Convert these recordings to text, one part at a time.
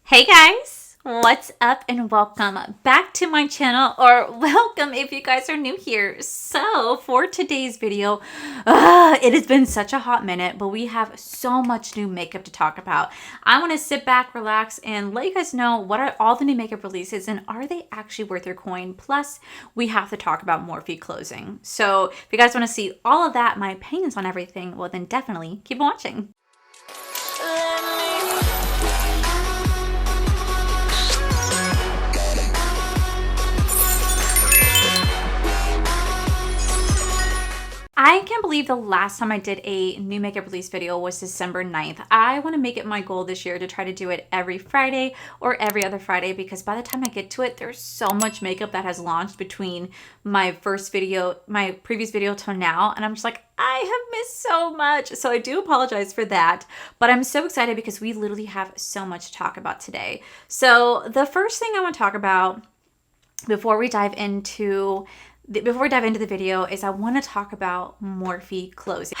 Hey guys, what's up and welcome back to my channel, or welcome if you guys are new here. So for today's video, it has been such a hot minute, but we have so much new makeup to talk about. I want to sit back, relax, and let you guys know what are all the new makeup releases and are they actually worth your coin. Plus, we have to talk about Morphe closing. So if you guys want to see all of that, my opinions on everything, well then definitely keep watching. I can't believe the last time I did a new makeup release video was December 9th. I want to make it my goal this year to try to do it every Friday or every other Friday, because by the time I get to it, there's so much makeup that has launched between my previous video till now, and I'm just like, I have missed so much. So I do apologize for that, but I'm so excited because we literally have so much to talk about today. So the first thing I want to talk about before we dive into the video is I want to talk about Morphe closing.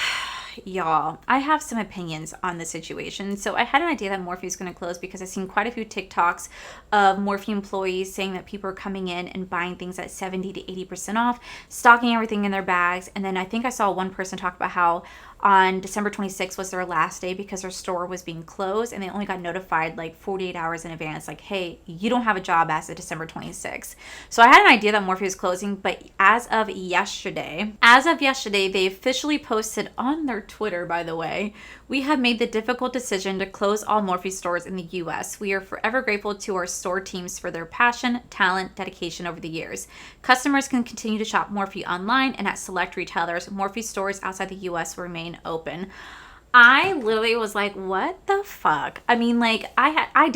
Y'all, I have some opinions on the situation. So I had an idea that Morphe is going to close because I've seen quite a few TikToks of Morphe employees saying that people are coming in and buying things at 70 to 80% off, stocking everything in their bags. And then I think I saw one person talk about how on December 26th was their last day because their store was being closed and they only got notified like 48 hours in advance, like, hey, you don't have a job as of December 26th. So I had an idea that Morphe was closing, but as of yesterday, they officially posted on their Twitter, by the way, we have made the difficult decision to close all Morphe stores in the US. We are forever grateful to our store teams for their passion, talent, dedication over the years. Customers can continue to shop Morphe online and at select retailers. Morphe stores outside the US will remain open. I literally was like, what the fuck? I mean, like, I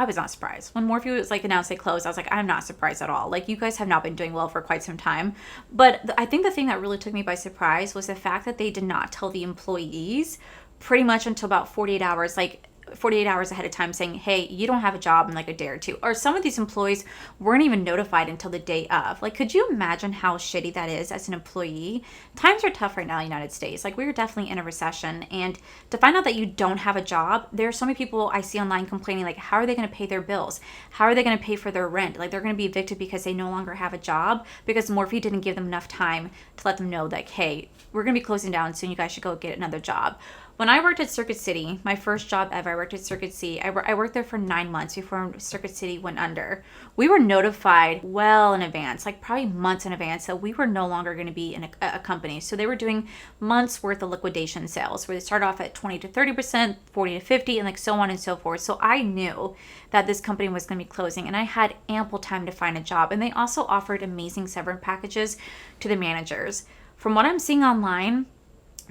was not surprised. When Morphe was like announced they closed, I was like, I'm not surprised at all. Like, you guys have not been doing well for quite some time. But I think the thing that really took me by surprise was the fact that they did not tell the employees pretty much until about 48 hours, like 48 hours ahead of time, saying, hey, you don't have a job in like a day or two. Or some of these employees weren't even notified until the day of. Like, could you imagine how shitty that is as an employee? Times are tough right now in the United States. Like, we're definitely in a recession, and to find out that you don't have a job, there are so many people I see online complaining, like, how are they going to pay their bills? How are they going to pay for their rent? Like, they're going to be evicted because they no longer have a job because Morphe didn't give them enough time to let them know that, hey, we're going to be closing down soon, you guys should go get another job. When I worked at Circuit City, my first job ever, I worked at Circuit City. I worked there for 9 months before Circuit City went under. We were notified well in advance, like probably months in advance, that we were no longer going to be in a company. So they were doing months worth of liquidation sales where they start off at 20 to 30%, 40 to 50, and like so on and so forth. So I knew that this company was going to be closing, and I had ample time to find a job. And they also offered amazing severance packages to the managers. From what I'm seeing online,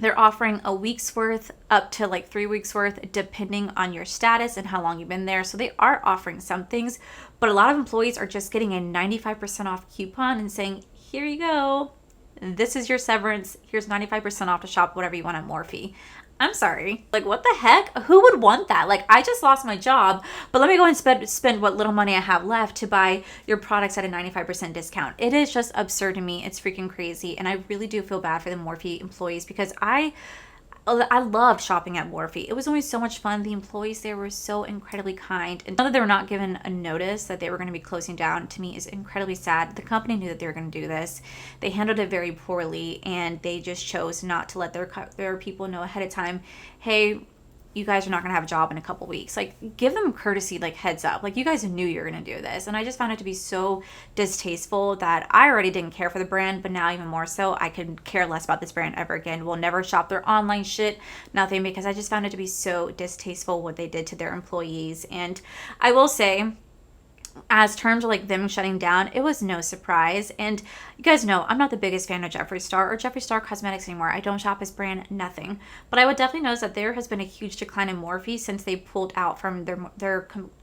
they're offering a week's worth up to like 3 weeks worth, depending on your status and how long you've been there. So they are offering some things, but a lot of employees are just getting a 95% off coupon and saying, here you go. This is your severance. Here's 95% off to shop whatever you want at Morphe. I'm sorry. Like, what the heck? Who would want that? Like, I just lost my job, but let me go and spend what little money I have left to buy your products at a 95% discount. It is just absurd to me. It's freaking crazy. And I really do feel bad for the Morphe employees because I loved shopping at Morphe. It was always so much fun. The employees there were so incredibly kind. And now that they were not given a notice that they were going to be closing down, to me is incredibly sad. The company knew that they were going to do this. They handled it very poorly, and they just chose not to let their people know ahead of time, hey, you guys are not going to have a job in a couple weeks. Like, give them courtesy, like heads up. Like, you guys knew you were going to do this. And I just found it to be so distasteful that I already didn't care for the brand, but now even more so, I could care less about this brand ever again. We'll never shop their online shit, nothing, because I just found it to be so distasteful what they did to their employees. And I will say, as terms of like them shutting down, it was no surprise. And you guys know I'm not the biggest fan of Jeffree Star or Jeffree Star Cosmetics anymore. I don't shop his brand, nothing. But I would definitely notice that there has been a huge decline in Morphe since they pulled out from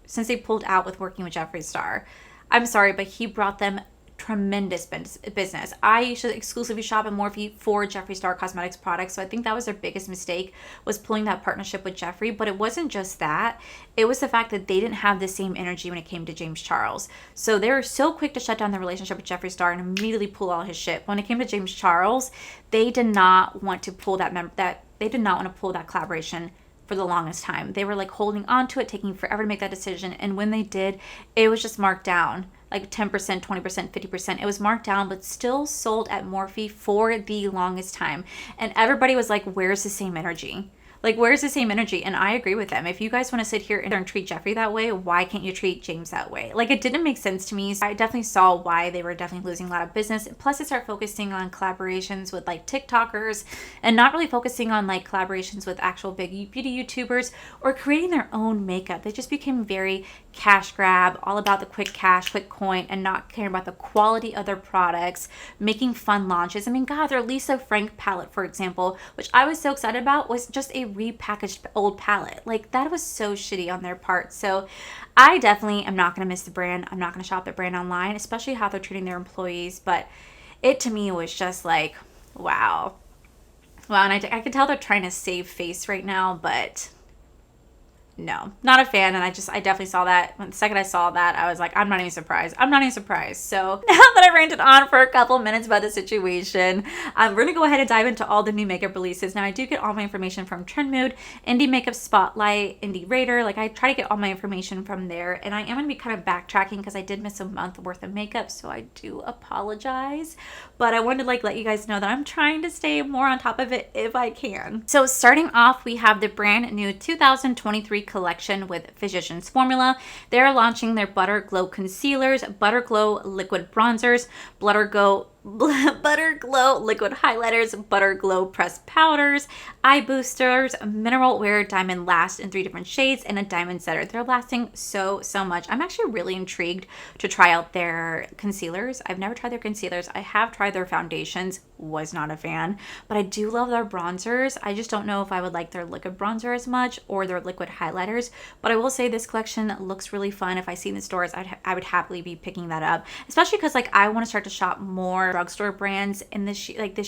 since they pulled out with working with Jeffree Star. I'm sorry, but he brought them tremendous business. I used to exclusively shop at Morphe for Jeffree Star Cosmetics products, so I think that was their biggest mistake, was pulling that partnership with Jeffree. But it wasn't just that. It was the fact that they didn't have the same energy when it came to James Charles. So they were so quick to shut down the relationship with Jeffree Star and immediately pull all his shit. When it came to James Charles, they did not want to pull that collaboration for the longest time. They were like holding on to it, taking forever to make that decision. And when they did, it was just marked down like 10%, 20%, 50%. It was marked down, but still sold at Morphe for the longest time. And everybody was like, where's the same energy? Like, where's the same energy? And I agree with them. If you guys want to sit here and treat Jeffree that way, why can't you treat James that way? Like, it didn't make sense to me. So I definitely saw why they were definitely losing a lot of business. Plus, they start focusing on collaborations with like TikTokers and not really focusing on like collaborations with actual big beauty YouTubers or creating their own makeup. They just became very cash grab, all about the quick cash, quick coin, and not caring about the quality of their products, making fun launches. I mean, God, their Lisa Frank palette, for example, which I was so excited about, was just a repackaged old palette. Like, that was so shitty on their part. So I definitely am not going to miss the brand. I'm not going to shop the brand online, especially how they're treating their employees. But it, to me, was just like, wow. Wow, and I could tell they're trying to save face right now, but no, not a fan. And I definitely saw that. When the second I saw that, I was like, I'm not even surprised. I'm not even surprised. So now that I ranted on for a couple minutes about the situation, we're going to go ahead and dive into all the new makeup releases. Now, I do get all my information from Trend Mood, Indie Makeup Spotlight, Indie Radar. Like, I try to get all my information from there. And I am going to be kind of backtracking because I did miss a month worth of makeup. So I do apologize. But I wanted to like let you guys know that I'm trying to stay more on top of it if I can. So starting off, we have the brand new 2023 collection with Physicians Formula. They're launching their Butter Glow concealers, Butter Glow liquid bronzers, Butter Glow liquid highlighters, Butter Glow pressed powders, eye boosters, mineral wear diamond last in 3 different shades, and a diamond setter. They're lasting so much. I'm actually really intrigued to try out their concealers. I've never tried their concealers. I have tried their foundations, was not a fan, but I do love their bronzers. I just don't know if I would like their liquid bronzer as much or their liquid highlighters, but I will say this collection looks really fun. If I see in the stores, I would happily be picking that up, especially because like I want to start to shop more drugstore brands in this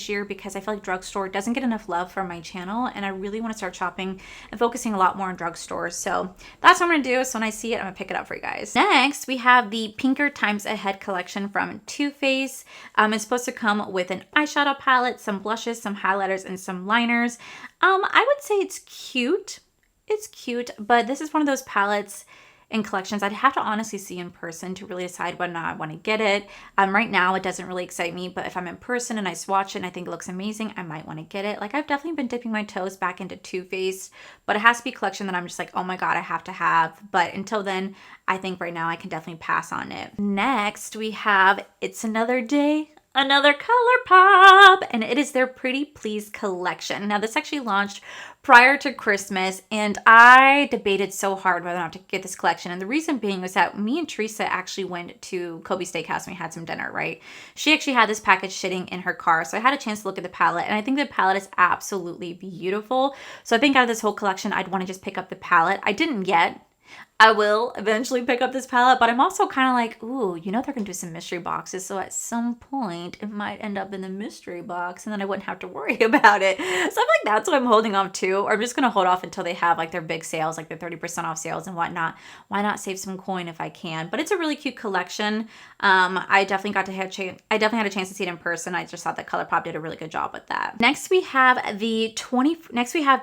year because I feel like drugstore doesn't get enough love from my channel, and I really want to start shopping and focusing a lot more on drugstores. So that's what I'm gonna do. So when I see it, I'm gonna pick it up for you guys. Next, we have the Pinker Times Ahead collection from Too Faced. It's supposed to come with an eyeshadow palette, some blushes, some highlighters, and some liners. I would say it's cute. It's cute, but this is one of those palettes and collections I'd have to honestly see in person to really decide whether or not I want to get it. Right now, it doesn't really excite me, but if I'm in person and I swatch it and I think it looks amazing, I might want to get it. Like, I've definitely been dipping my toes back into Too Faced, but it has to be a collection that I'm just like, oh my God, I have to have. But until then, I think right now I can definitely pass on it. Next, we have It's Another Day, Another ColourPop, and it is their Pretty Please collection. Now, this actually launched prior to Christmas, and I debated so hard whether or not to get this collection. And the reason being was that me and Teresa actually went to Kobe Steakhouse and we had some dinner, right? She actually had this package sitting in her car, so I had a chance to look at the palette, and I think the palette is absolutely beautiful. So I think out of this whole collection, I'd want to just pick up the palette. I didn't yet. I will eventually pick up this palette, but I'm also kind of like, ooh, you know they're going to do some mystery boxes, so at some point it might end up in the mystery box, and then I wouldn't have to worry about it. So I feel like that's what I'm holding off to, or I'm just going to hold off until they have like their big sales, like their 30% off sales and whatnot. Why not save some coin if I can? But it's a really cute collection. I definitely had a chance to see it in person. I just thought that ColourPop did a really good job with that. Next we have the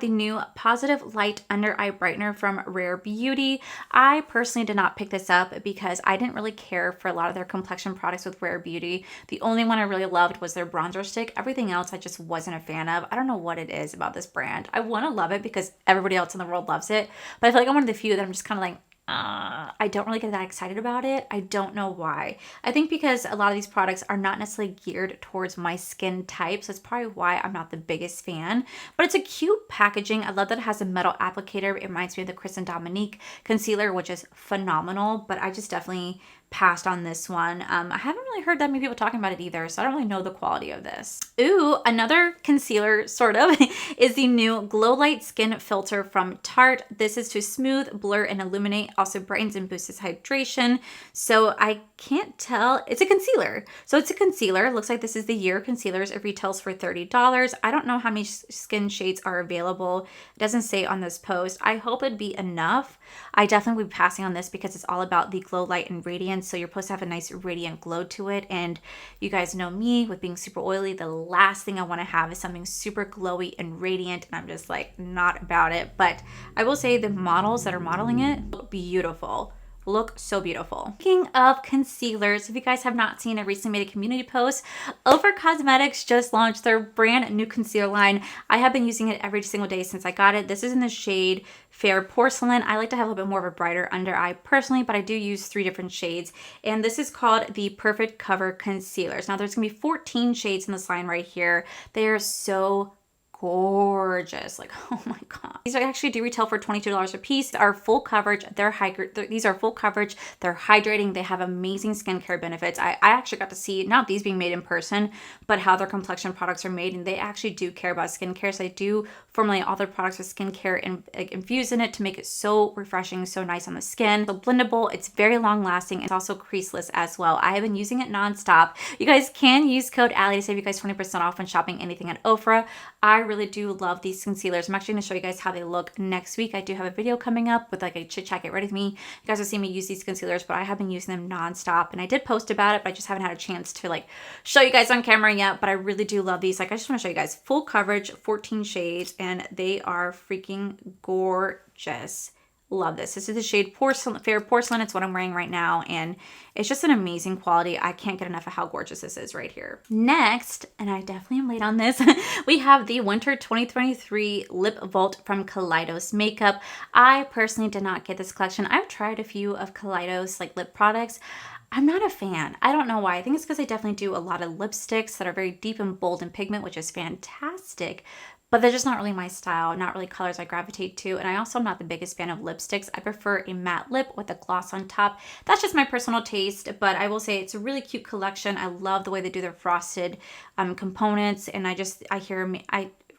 new Positive Light Under Eye Brightener from Rare Beauty. I personally did not pick this up because I didn't really care for a lot of their complexion products with Rare Beauty. The only one I really loved was their bronzer stick. Everything else I just wasn't a fan of. I don't know what it is about this brand. I want to love it because everybody else in the world loves it, but I feel like I'm one of the few that I'm just kind of like, I don't really get that excited about it. I don't know why. I think because a lot of these products are not necessarily geared towards my skin type, so that's probably why I'm not the biggest fan. But it's a cute packaging. I love that it has a metal applicator. It reminds me of the Chris and Dominique concealer, which is phenomenal, but I just definitely passed on this one. I haven't really heard that many people talking about it either, so I don't really know the quality of this. Ooh, another concealer, sort of, is the new Glow Light Skin Filter from Tarte. This is to smooth, blur, and illuminate, also brightens and boosts hydration. So I can't tell. It's a concealer. So it's a concealer. It looks like this is the year concealers. It retails for $30. I don't know how many skin shades are available. It doesn't say on this post. I hope it'd be enough. I definitely would be passing on this because it's all about the glow, light, and radiance. So you're supposed to have a nice radiant glow to into it. And you guys know me with being super oily. The last thing I want to have is something super glowy and radiant. And I'm just like not about it. But I will say the models that are modeling it look beautiful. Look so beautiful. Speaking of concealers, if you guys have not seen, I recently made a community post. Over Cosmetics just launched their brand new concealer line. I have been using it every single day since I got it. This is in the shade Fair Porcelain. I like to have a little bit more of a brighter under eye personally, but I do use 3 different shades. And this is called the Perfect Cover Concealers. Now there's gonna be 14 shades in this line right here. They are so gorgeous. Like, oh my god. These actually do retail for $22 a piece. They are full coverage. These are full coverage. They're hydrating. They have amazing skincare benefits. I actually got to see not these being made in person, but how their complexion products are made, and they actually do care about skincare. So they do formulate all their products with skincare and infused in it to make it so refreshing, so nice on the skin. So blendable, it's very long lasting. It's also creaseless as well. I have been using it nonstop. You guys can use code Allie to save you guys 20% off when shopping anything at Ofra. I really do love these concealers. I'm actually going to show you guys how they look next week. I do have a video coming up with like a chit chat, get ready with me. You guys will see me use these concealers, but I have been using them nonstop, and I did post about it, but I just haven't had a chance to like show you guys on camera yet. But I really do love these. Like, I just want to show you guys full coverage, 14 shades, and they are freaking gorgeous. Love this. This is the shade Fair Porcelain. It's what I'm wearing right now, and it's just an amazing quality. I can't get enough of how gorgeous this is right here. Next, and I definitely am late on this, we have the Winter 2023 Lip Vault from Kaleidos Makeup. I personally did not get this collection. I've tried a few of Kaleidos like lip products. I'm not a fan. I don't know why. I think it's because they definitely do a lot of lipsticks that are very deep and bold in pigment, which is fantastic. But they're just not really my style, not really colors I gravitate to. And I also am not the biggest fan of lipsticks. I prefer a matte lip with a gloss on top. That's just my personal taste, but I will say it's a really cute collection. I love the way they do their frosted components, and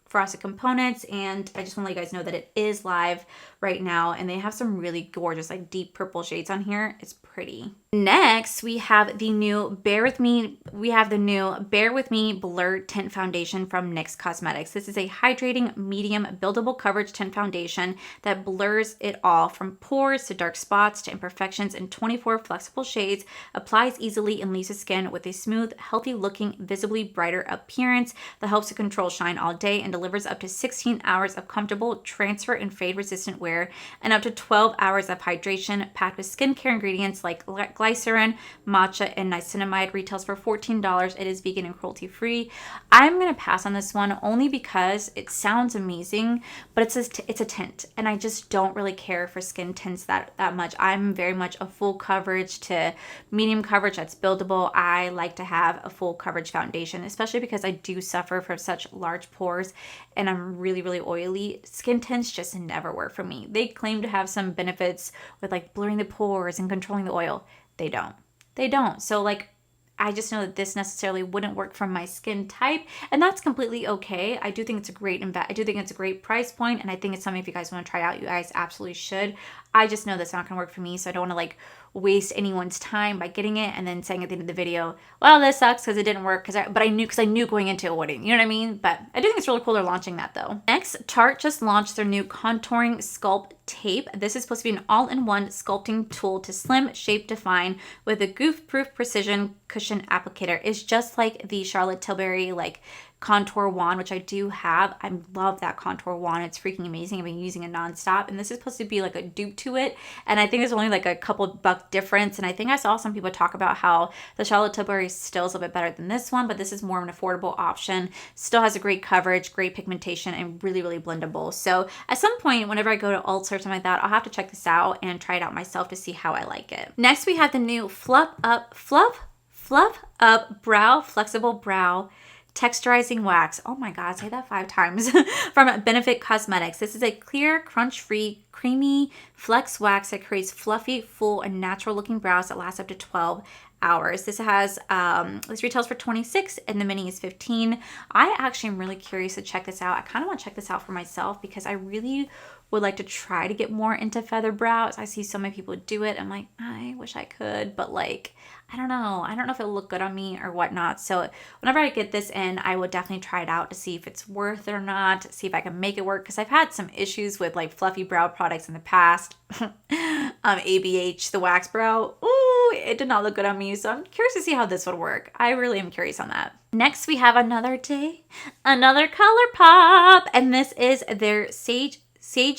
frosted components, and I just want to let you guys know that it is live right now, and they have some really gorgeous like deep purple shades on here. It's pretty. Next, we have the new Bear With Me Blur Tint Foundation from NYX Cosmetics. This is a hydrating, medium, buildable coverage tint foundation that blurs it all from pores to dark spots to imperfections in 24 flexible shades, applies easily and leaves the skin with a smooth, healthy looking, visibly brighter appearance that helps to control shine all day and delivers up to 16 hours of comfortable transfer and fade resistant wear and up to 12 hours of hydration, packed with skincare ingredients like glycerin, matcha, and niacinamide. Retails for $14. It is vegan and cruelty free. I'm gonna pass on this one only because it sounds amazing, but it's a tint, and I just don't really care for skin tints that much. I'm very much a full coverage to medium coverage that's buildable. I like to have a full coverage foundation, especially because I do suffer from such large pores and I'm really, really oily. Skin tints just never work for me. They claim to have some benefits with like blurring the pores and controlling the oil. They don't. They don't. So like, I just know that this necessarily wouldn't work for my skin type, and that's completely okay. I do think it's a great price point, and I think it's something if you guys want to try out, you guys absolutely should. I just know that's not going to work for me, so I don't want to like waste anyone's time by getting it and then saying at the end of the video, well, this sucks because it didn't work, because I knew going into it wouldn't, you know what I mean? But I do think it's really cool they're launching that though. Next, Tarte just launched their new contouring sculpt tape. This is supposed to be an all-in-one sculpting tool to slim, shape, define with a goof-proof precision cushion applicator. It's just like the Charlotte Tilbury like contour wand, which I do have. I love that contour wand. It's freaking amazing. I've been using it nonstop, and this is supposed to be like a dupe to it, and I think there's only like a couple buck difference, and I think I saw some people talk about how the Charlotte Tilbury still is a little bit better than this one, but this is more of an affordable option. Still has a great coverage, great pigmentation, and really, really blendable. So at some point, whenever I go to Ulta or something like that, I'll have to check this out and try it out myself to see how I like it. Next, we have the new Fluff Up Brow Flexible Brow Texturizing Wax. Oh my god, say that 5 times. From Benefit Cosmetics. This is a clear, crunch-free, creamy flex wax that creates fluffy, full, and natural looking brows that last up to 12 hours. This retails for $26 and the mini is $15. I actually am really curious to check this out. I kind of want to check this out for myself because I really would like to try to get more into feather brows. I see so many people do it. I'm like, I wish I could, but like, I don't know. I don't know if it'll look good on me or whatnot. So whenever I get this in, I will definitely try it out to see if it's worth it or not, see if I can make it work. Because I've had some issues with like fluffy brow products in the past. ABH, the wax brow. Ooh, it did not look good on me. So I'm curious to see how this would work. I really am curious on that. Next, we have another day, another color pop, and this is their Sage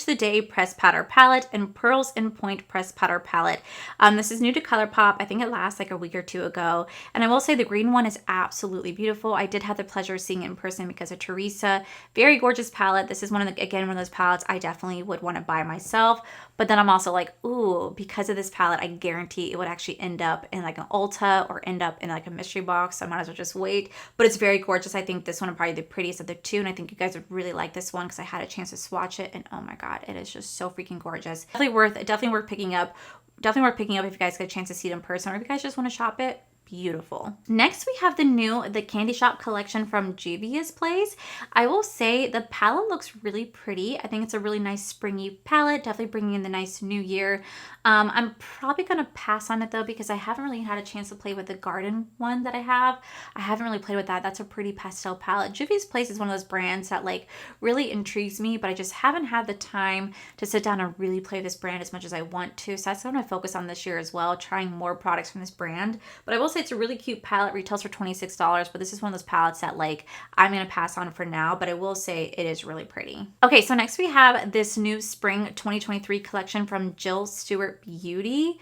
the Day Press Powder Palette and Pearls in Point Press Powder Palette. This is new to ColourPop. I think it lasts like a week or two ago. And I will say the green one is absolutely beautiful. I did have the pleasure of seeing it in person because of Teresa. Very gorgeous palette. This is one of those palettes I definitely would want to buy myself. But then I'm also like, ooh, because of this palette, I guarantee it would actually end up in like an Ulta or end up in like a mystery box. So I might as well just wait. But it's very gorgeous. I think this one is probably the prettiest of the two. And I think you guys would really like this one because I had a chance to swatch it. And oh my God, it is just so freaking gorgeous. Definitely worth picking up. Definitely worth picking up if you guys get a chance to see it in person or if you guys just want to shop it. Beautiful. Next, we have the Candy Shop collection from Juvia's Place. I will say the palette looks really pretty. I think it's a really nice springy palette, definitely bringing in the nice new year. I'm probably going to pass on it though because I haven't really had a chance to play with the garden one that I have. I haven't really played with that. That's a pretty pastel palette. Juvia's Place is one of those brands that like really intrigues me, but I just haven't had the time to sit down and really play this brand as much as I want to. So that's what I'm going to focus on this year as well, trying more products from this brand. But I will say it's a really cute palette, retails for $26, but this is one of those palettes that like I'm going to pass on for now, but I will say it is really pretty. Okay, so next we have this new spring 2023 collection from Jill Stewart Beauty.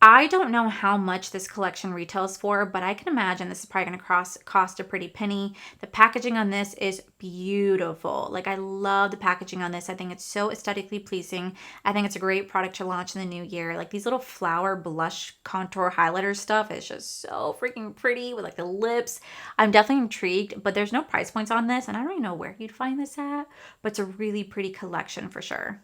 I don't know how much this collection retails for, but I can imagine this is probably going to cost a pretty penny. The packaging on this is beautiful. Like I love the packaging on this. I think it's so aesthetically pleasing. I think it's a great product to launch in the new year. Like these little flower blush contour highlighter stuff is just so freaking pretty with like the lips. I'm definitely intrigued, but there's no price points on this and I don't even know where you'd find this at, but it's a really pretty collection for sure.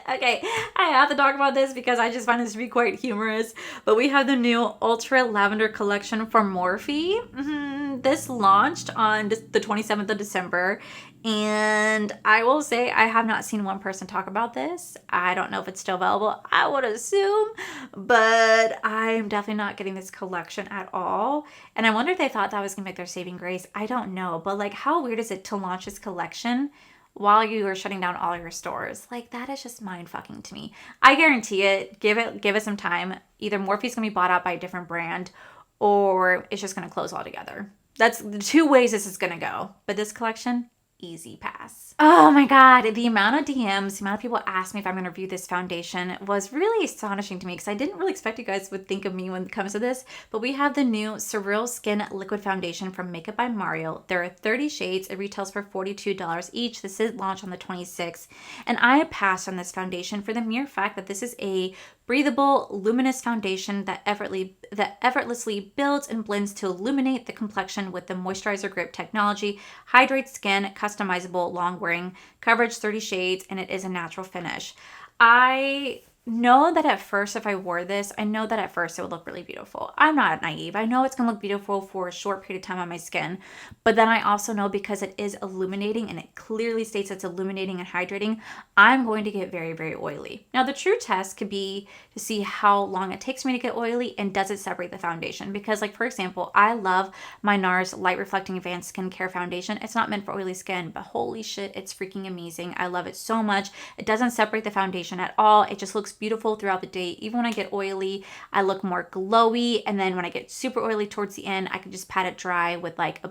Okay, I have to talk about this because I just find this to be quite humorous. But we have the new Ultra Lavender collection from Morphe. This launched on the 27th of December. And I will say I have not seen one person talk about this. I don't know if it's still available. I would assume. But I'm definitely not getting this collection at all. And I wonder if they thought that was going to make their saving grace. I don't know. But like how weird is it to launch this collection while you are shutting down all your stores? Like that is just mind fucking to me. I guarantee it. Give it some time. Either Morphe's gonna be bought out by a different brand or it's just gonna close altogether. That's the two ways this is gonna go. But this collection, easy pass. Oh my God, the amount of DMs, the amount of people asked me if I'm going to review this foundation was really astonishing to me because I didn't really expect you guys would think of me when it comes to this. But we have the new Surreal Skin Liquid Foundation from Makeup by Mario. There are 30 shades. It retails for $42 each. This is launched on the 26th. And I passed on this foundation for the mere fact that this is a breathable, luminous foundation that effortlessly builds and blends to illuminate the complexion with the moisturizer grip technology, hydrates skin, customizable, long-wearing coverage, 30 shades, and it is a natural finish. I know that at first, if I wore this, it would look really beautiful. I'm not naive. I know it's going to look beautiful for a short period of time on my skin, but then I also know because it is illuminating and it clearly states it's illuminating and hydrating, I'm going to get very, very oily. Now, the true test could be to see how long it takes me to get oily and does it separate the foundation? Because like, for example, I love my NARS Light Reflecting Advanced Skincare Foundation. It's not meant for oily skin, but holy shit, it's freaking amazing. I love it so much. It doesn't separate the foundation at all. It just looks beautiful throughout the day. Even when I get oily, I look more glowy. And then when I get super oily towards the end, I can just pat it dry with like a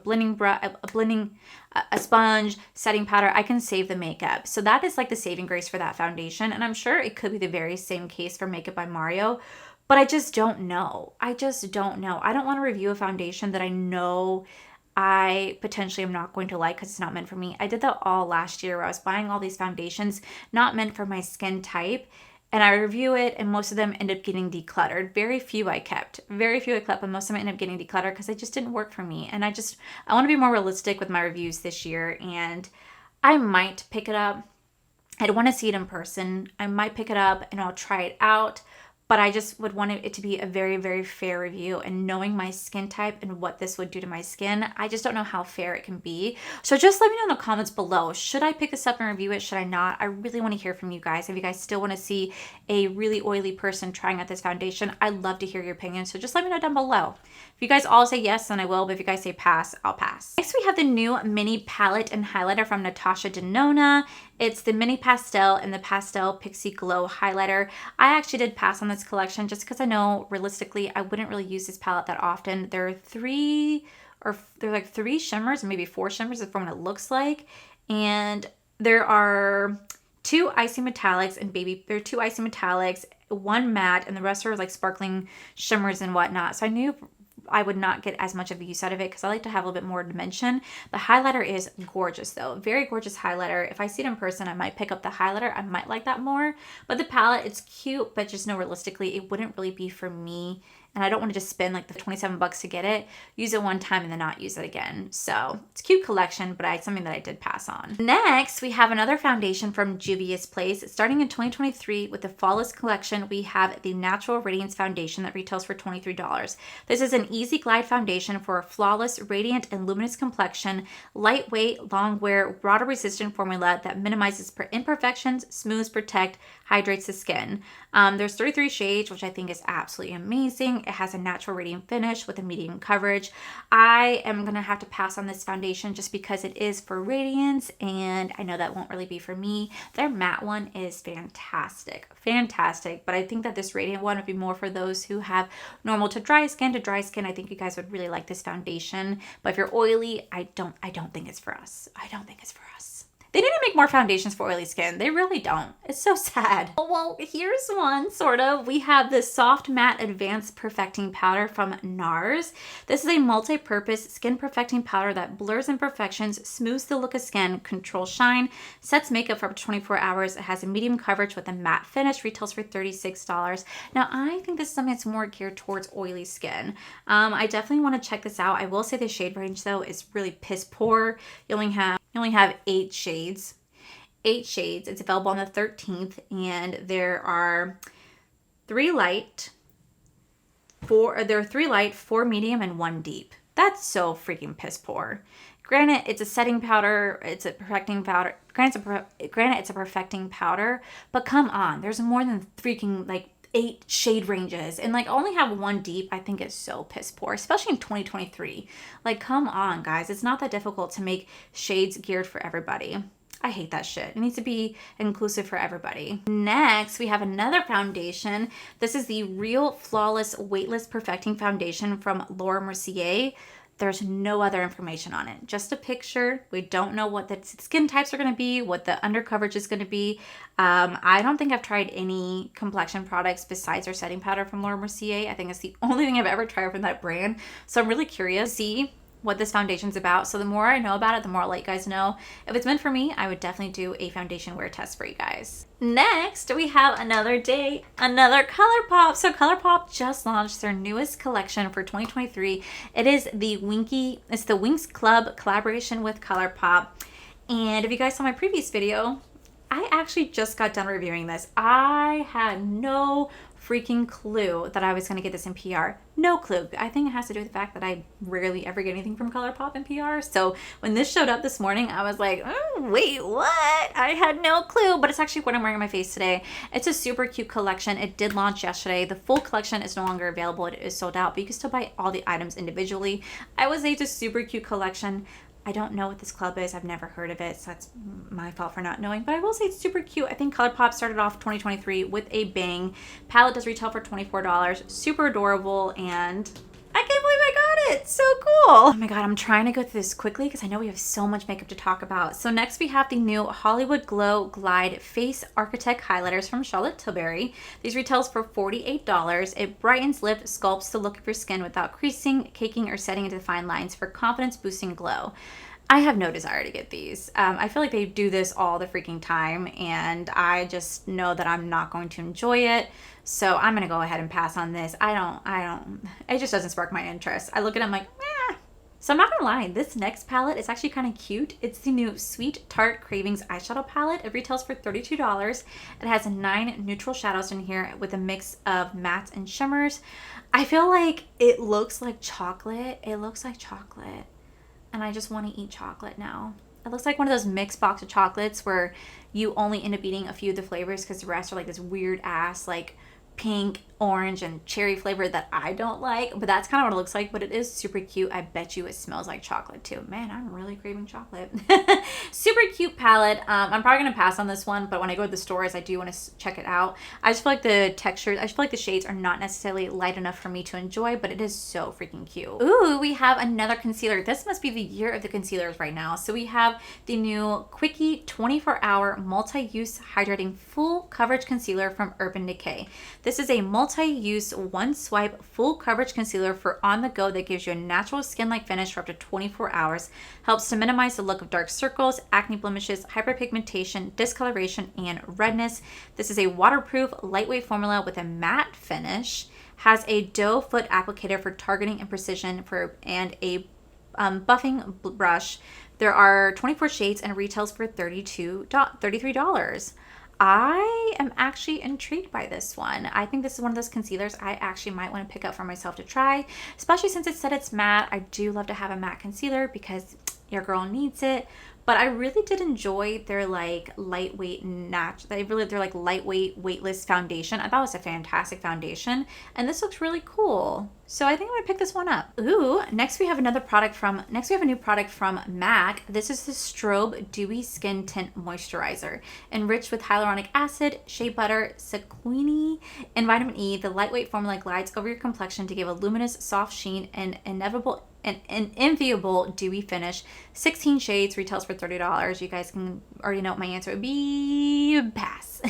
sponge, setting powder. I can save the makeup. So that is like the saving grace for that foundation. And I'm sure it could be the very same case for Makeup by Mario, but I just don't know. I don't want to review a foundation that I know I potentially am not going to like because it's not meant for me. I did that all last year where I was buying all these foundations not meant for my skin type. And I review it, and most of them end up getting decluttered. Very few I kept, but most of them end up getting decluttered because they just didn't work for me. And I want to be more realistic with my reviews this year, and I might pick it up. I'd want to see it in person. I might pick it up, and I'll try it out. But I just would want it to be a very, very fair review. And knowing my skin type and what this would do to my skin, I just don't know how fair it can be. So just let me know in the comments below. Should I pick this up and review it? Should I not? I really want to hear from you guys. If you guys still want to see a really oily person trying out this foundation, I'd love to hear your opinion. So just let me know down below. If you guys all say yes, then I will. But if you guys say pass, I'll pass. Next, we have the new mini palette and highlighter from Natasha Denona. It's the Mini Pastel and the Pastel Pixie Glow Highlighter. I actually did pass on this collection just because I know realistically I wouldn't really use this palette that often. There are there's like three shimmers, maybe four shimmers from what it looks like. And there are two icy metallics and there are two icy metallics, one matte, and the rest are like sparkling shimmers and whatnot. So I knew I would not get as much of a use out of it because I like to have a little bit more dimension. The highlighter is gorgeous though. Very gorgeous highlighter. If I see it in person, I might pick up the highlighter. I might like that more. But the palette, it's cute, but just know realistically, it wouldn't really be for me. And I don't want to just spend like the 27 bucks to get it, use it one time and then not use it again. So it's a cute collection, but it's something that I did pass on. Next, we have another foundation from Juvia's Place. Starting in 2023 with the Flawless collection, we have the Natural Radiance Foundation that retails for $23. This is an easy glide foundation for a flawless, radiant, and luminous complexion, lightweight, long wear, water resistant formula that minimizes imperfections, smooths, protect, hydrates the skin. There's 33 shades, which I think is absolutely amazing. It has a natural radiant finish with a medium coverage. I am going to have to pass on this foundation just because it is for radiance, and I know that won't really be for me. Their matte one is fantastic. Fantastic. But I think that this radiant one would be more for those who have normal to dry skin. I think you guys would really like this foundation. But if you're oily, I don't think it's for us. I don't think it's for us. They need to make more foundations for oily skin. They really don't. It's so sad. Well, here's one, sort of. We have the Soft Matte Advanced Perfecting Powder from NARS. This is a multi-purpose skin perfecting powder that blurs imperfections, smooths the look of skin, controls shine, sets makeup for up to 24 hours. It has a medium coverage with a matte finish, retails for $36. Now, I think this is something that's more geared towards oily skin. I definitely want to check this out. I will say the shade range, though, is really piss poor. You only have 8 shades. 8 shades. It's available on the 13th, and there are 3 light, 4 medium, and 1 deep. That's so freaking piss poor. Granted, it's a setting powder, it's a perfecting powder. Granted, it's a perfecting powder, but come on, there's more than freaking like 8 shade ranges, and like only have 1 deep. I think it's so piss poor, especially in 2023. Like, come on, guys. It's not that difficult to make shades geared for everybody. I hate that shit. It needs to be inclusive for everybody. Next, we have another foundation. This is the Real Flawless Weightless Perfecting Foundation from Laura Mercier. There's no other information on it. Just a picture. We don't know what the skin types are going to be, what the under coverage is going to be. I don't think I've tried any complexion products besides their setting powder from Laura Mercier. I think it's the only thing I've ever tried from that brand. So I'm really curious to see what this foundation's about. So the more I know about it, the more I'll let you guys know. If it's meant for me, I would definitely do a foundation wear test for you guys. Next, we have another ColourPop. So ColourPop just launched their newest collection for 2023. It is the Winx Club collaboration with ColourPop. And if you guys saw my previous video, I actually just got done reviewing this. I had no freaking clue that I was going to get this in PR. No clue. I think it has to do with the fact that I rarely ever get anything from ColourPop in PR. So when this showed up this morning, I was like, oh, wait, what? I had no clue, but it's actually what I'm wearing on my face today. It's a super cute collection. It did launch yesterday. The full collection is no longer available. It is sold out, but you can still buy all the items individually. I would say it's a super cute collection. I don't know what this club is. I've never heard of it, so that's my fault for not knowing. But I will say it's super cute. I think ColourPop started off 2023 with a bang. Palette does retail for $24. Super adorable, and I can't believe I got it. So cool. Oh my god, I'm trying to go through this quickly because I know we have so much makeup to talk about. So next we have the new Hollywood Glow Glide Face Architect Highlighters from Charlotte Tilbury. These retails for $48. It brightens, lifts, sculpts the look of your skin without creasing, caking, or setting into fine lines for confidence boosting glow. I have no desire to get these. I feel like they do this all the freaking time, and I just know that I'm not going to enjoy it. So I'm gonna go ahead and pass on this. It just doesn't spark my interest. I look at it, I'm like, eh. So I'm not gonna lie, this next palette is actually kind of cute. It's the new Sweet Tart Cravings eyeshadow palette. It retails for $32. It has 9 neutral shadows in here with a mix of mattes and shimmers. I feel like it looks like chocolate. It looks like chocolate. And I just want to eat chocolate now. It looks like one of those mixed box of chocolates where you only end up eating a few of the flavors because the rest are like this weird ass like pink, orange, and cherry flavor that I don't like, but that's kind of what it looks like. But it is super cute. I bet you it smells like chocolate too. Man, I'm really craving chocolate. Super cute palette. I'm probably gonna pass on this one, but when I go to the stores, I do want to check it out. I just feel like the textures, I feel like the shades are not necessarily light enough for me to enjoy, but it is so freaking cute. Ooh, we have another concealer. This must be the year of the concealers right now. So we have the new Quickie 24-hour multi-use hydrating full coverage concealer from Urban Decay. This is a multi-use one swipe full coverage concealer for on the go that gives you a natural skin-like finish for up to 24 hours, helps to minimize the look of dark circles, acne blemishes, hyperpigmentation, discoloration, and redness. This is a waterproof, lightweight formula with a matte finish, has a doe foot applicator for targeting and precision and a buffing brush. There are 24 shades and retails for $33. I am actually intrigued by this one. I think this is one of those concealers I actually might want to pick up for myself to try, especially since it said it's matte. I do love to have a matte concealer because your girl needs it. But I really did enjoy their like lightweight they're like lightweight weightless foundation. I thought it was a fantastic foundation, and this looks really cool. So I think I'm gonna pick this one up. Ooh, next we have a new product from MAC. This is the Strobe Dewy Skin Tint Moisturizer, enriched with hyaluronic acid, shea butter, sequin, and vitamin E. The lightweight formula glides over your complexion to give a luminous, soft sheen and an enviable dewy finish. 16 shades, retails for $30. You guys can already know what my answer would be. Pass.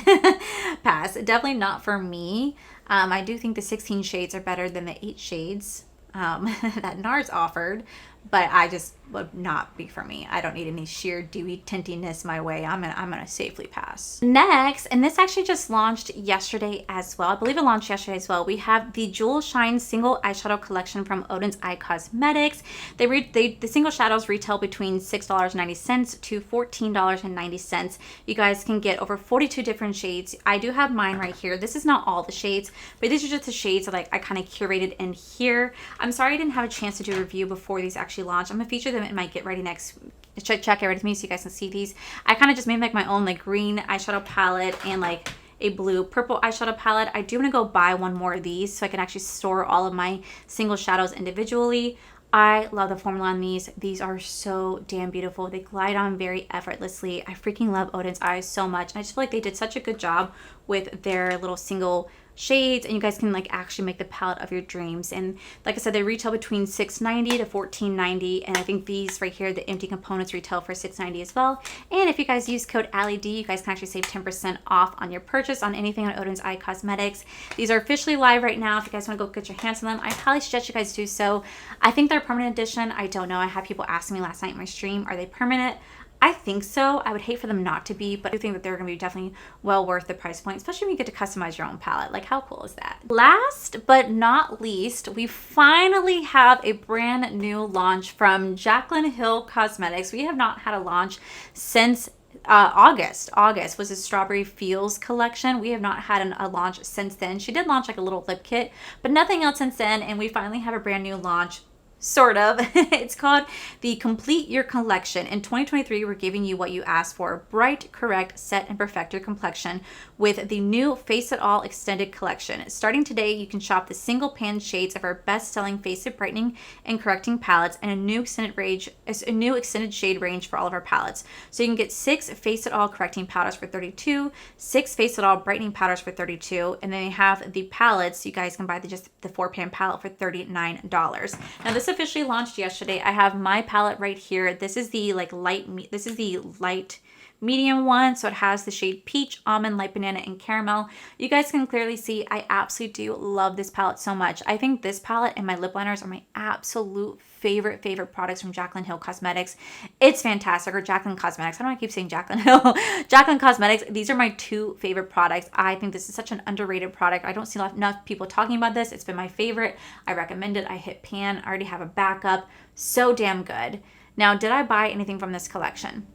Pass. Definitely not for me. I do think the 16 shades are better than the 8 shades that NARS offered, but I just would not be for me. I don't need any sheer dewy tintiness my way. I'm gonna safely pass. Next, and this actually just launched yesterday as well. I believe it launched yesterday as well. We have the Jewel Shine Single Eyeshadow Collection from Oden's Eye Cosmetics. The single shadows retail between $6.90 to $14.90. You guys can get over 42 different shades. I do have mine right here. This is not all the shades, but these are just the shades that I kind of curated in here. I'm sorry I didn't have a chance to do a review before these actually launched. I'm gonna feature them in my Get Ready Next check Get Ready with Me so you guys can see these. I kind of just made like my own like green eyeshadow palette and like a blue purple eyeshadow palette. I do want to go buy one more of these so I can actually store all of my single shadows individually. I love the formula on these. These are so damn beautiful. They glide on very effortlessly. I freaking love Oden's Eyes so much. And I just feel like they did such a good job with their little single shades, and you guys can like actually make the palette of your dreams. And like I said, they retail between $6.90 to $14.90, and I think these right here, the empty components, retail for $6.90 as well. And if you guys use code Allie D, you guys can actually save 10% off on your purchase on anything on Oden's Eye Cosmetics. These are officially live right now. If you guys want to go get your hands on them, I highly suggest you guys do so. I think they're permanent edition. I don't know. I had people asking me last night in my stream, are they permanent? I think so. I would hate for them not to be, but I do think that they're going to be definitely well worth the price point, especially when you get to customize your own palette. Like, how cool is that? Last but not least, we finally have a brand new launch from Jaclyn Hill Cosmetics. We have not had a launch since August. August was a Strawberry Feels collection. We have not had a launch since then. She did launch like a little lip kit, but nothing else since then, and we finally have a brand new launch. Sort of. It's called the Complete Your Collection. In 2023, we're giving you what you asked for. Bright, correct, set, and perfect your complexion with the new Face It All Extended Collection. Starting today, you can shop the single pan shades of our best-selling Face It Brightening and Correcting palettes and a new extended shade range for all of our palettes. So you can get 6 Face It All Correcting powders for $32, 6 Face It All Brightening powders for $32, and then they have the palettes. You guys can buy just the 4-pan palette for $39. Now this officially launched yesterday. I have my palette right here. This is the light medium one, so it has the shade peach, almond, light banana, and caramel. You guys can clearly see I absolutely do love this palette so much. I think this palette and my lip liners are my absolute favorite products from Jaclyn Hill Cosmetics. It's fantastic. Or Jaclyn Cosmetics. I don't know, I keep saying Jaclyn Hill. Jaclyn Cosmetics. These are my 2 favorite products. I think this is such an underrated product. I don't see enough people talking about this. It's been my favorite. I recommend it. I hit pan. I already have a backup. So damn good. Now, did I buy anything from this collection?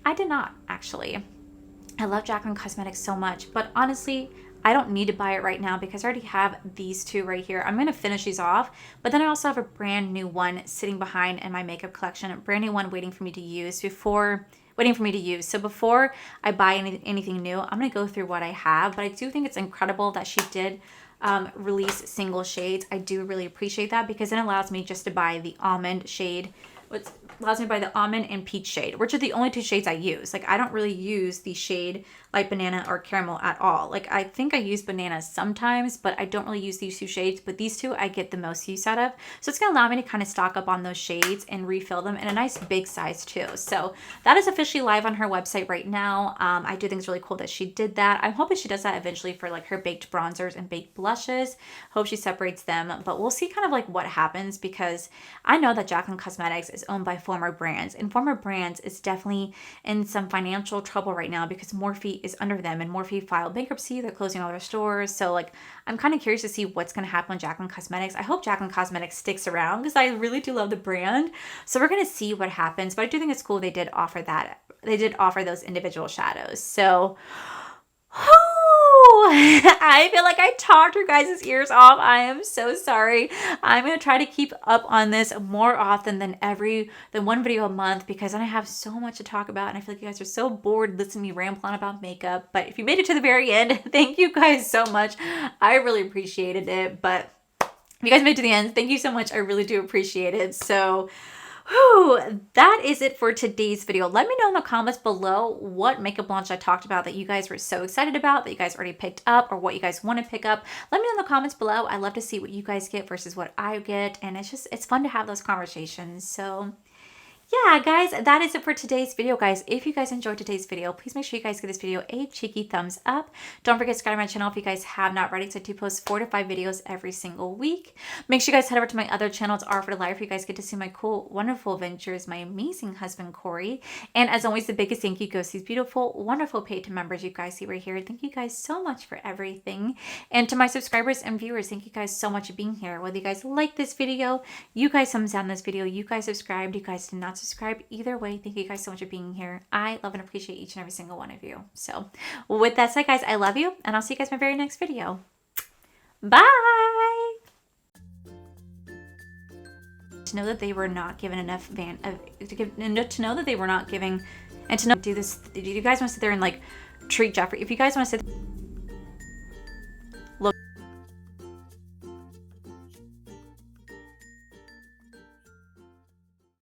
I did not, actually. I love Jaclyn Cosmetics so much, but honestly, I don't need to buy it right now because I already have these 2 right here. I'm going to finish these off, but then I also have a brand new one sitting behind in my makeup collection, a brand new one waiting for me to use before waiting for me to use. So before I buy anything new, I'm going to go through what I have. But I do think it's incredible that she did release single shades. I do really appreciate that because it allows me just to buy the almond shade. What allows me to buy the almond and peach shade, which are the only two shades I use. Like, I don't really use the shade like banana or caramel at all. Like, I think I use banana sometimes, but I don't really use these two shades. But these two I get the most use out of. So it's going to allow me to kind of stock up on those shades and refill them in a nice big size too. So that is officially live on her website right now. I do think it's really cool that she did that. I'm hoping she does that eventually for like her baked bronzers and baked blushes. Hope she separates them, but we'll see kind of like what happens because I know that Jaclyn Cosmetics is owned by Former Brands, and Former Brands is definitely in some financial trouble right now because Morphe is under them, and Morphe filed bankruptcy. They're closing all their stores. So like, I'm kind of curious to see what's going to happen with Jaclyn Cosmetics. I hope Jaclyn Cosmetics sticks around because I really do love the brand. So we're going to see what happens, but I do think it's cool they did offer that. They did offer those individual shadows. So I feel like I talked your guys' ears off. I am so sorry. I'm going to try to keep up on this more often than one video a month because then I have so much to talk about and I feel like you guys are so bored listening to me ramble on about makeup. But if you made it to the very end, thank you guys so much. I really appreciated it. But if you guys made it to the end, thank you so much. I really do appreciate it. So that is it for today's video. Let me know in the comments below what makeup launch I talked about that you guys were so excited about, that you guys already picked up, or what you guys want to pick up. Let me know in the comments below. I love to see what you guys get versus what I get, and it's fun to have those conversations. So yeah, guys, that is it for today's video, guys. If you guys enjoyed today's video, please make sure you guys give this video a cheeky thumbs up. Don't forget to subscribe to my channel if you guys have not already, because I do post 4 to 5 videos every single week. Make sure you guys head over to my other channel. It's R for the Life. You guys get to see my cool, wonderful adventures, my amazing husband, Corey. And as always, the biggest thank you goes to these beautiful, wonderful paid members you guys see right here. Thank you guys so much for everything. And to my subscribers and viewers, thank you guys so much for being here. Whether you guys like this video, you guys thumbs down this video, you guys subscribed, you guys did not subscribe, either way, thank you guys so much for being here. I love and appreciate each and every single one of you. So with that said, guys, I love you, and I'll see you guys in my very next video. Bye. To know that they were not given enough to know that they were not giving, and to know do this. Do you guys want to sit there and like treat Jeffree? If you guys want to sit